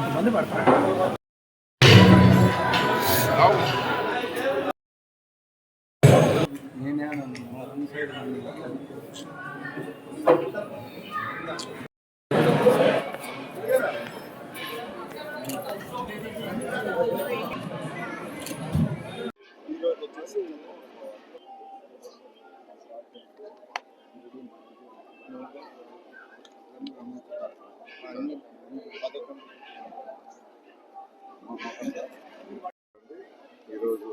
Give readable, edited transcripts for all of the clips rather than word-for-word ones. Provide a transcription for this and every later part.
ఎంతమంది పడతారు? ఈరోజు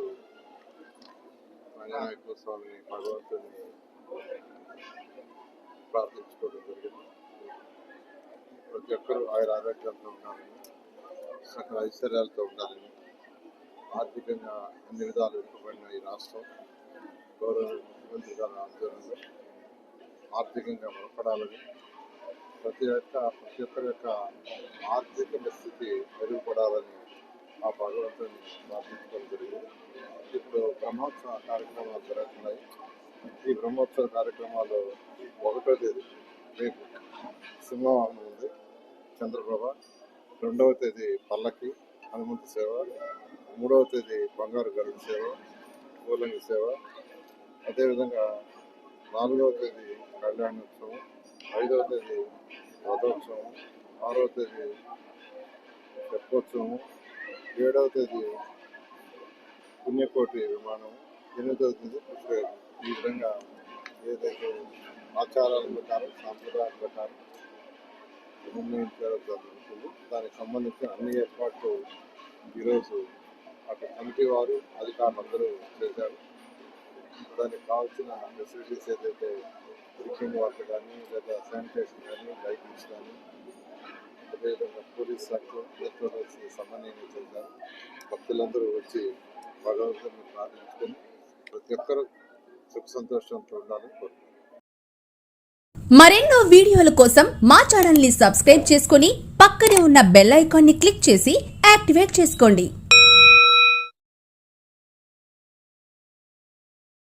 రంగనాయక స్వామిని భగవంతుని ప్రార్థించుకోవడం జరిగింది. ప్రతి ఒక్కరూ ఆయన ఆరోగ్యంతో ఉండాలని, సకల ఐశ్వర్యాలతో ఉండాలని, ఆర్థికంగా అన్ని విధాలు వెనుకబడిన ఈ రాష్ట్రం గౌరవ ముఖ్యమంత్రి గారి ఆధ్వర్యంలో ఆర్థికంగా బలపడాలని, ప్రతి ఒక్కరి యొక్క ఆర్థిక పరిస్థితి మెరుగుపడాలని ఆ భగవంతుని ప్రార్థించుకోవడం జరిగింది. ఇప్పుడు బ్రహ్మోత్సవ కార్యక్రమాలు జరుగుతున్నాయి. ఈ బ్రహ్మోత్సవ కార్యక్రమాలు 1వ తేదీ రేపు సింహవాహనం ఉంది, చంద్రప్రభ. 2వ తేదీ పల్లకి హనుమంతు సేవ, 3వ తేదీ బంగారు గరుడు సేవ, పూలంగి సేవ, అదేవిధంగా 4వ తేదీ కళ్యాణోత్సవం, 5వ తేదీ రథోత్సవం, 6వ తేదీ తెప్పోత్సవం, 7వ తేదీ పుణ్యకోటి విమానం, 8వ తేదీ పుష్పయాగం. ఈ విధంగా ఏదైతే ఆచారాల ప్రకారం సాంప్రదాయాల ప్రకారం నిర్ణయించడం జరుగుతుంది. దానికి సంబంధించిన అన్ని ఏర్పాట్లు ఈరోజు అటు కమిటీ వారు అధికారులు అందరూ చేశారు. దానికి కావాల్సిన ఫెసిలిటీస్ ఏదైతే డ్రింకింగ్ వాటర్ కానీ, లేదా శానిటేషన్ కానీ, లైటింగ్స్ కానీ, అదేవిధంగా పోలీస్ శాఖతో సమన్వయం చేశారు. భక్తులందరూ వచ్చి భగవంతుని ప్రార్థించుకొని ప్రతి ఒక్కరూ సుఖ సంతోషంతో ఉండాలని కోరుకుంటున్నాను. మరెన్నో వీడియోల కోసం మా ఛానల్ ని సబ్స్క్రైబ్ చేసుకుని పక్కనే ఉన్న బెల్ ఐకాన్ ని క్లిక్ చేసి యాక్టివేట్ చేసుకోండి.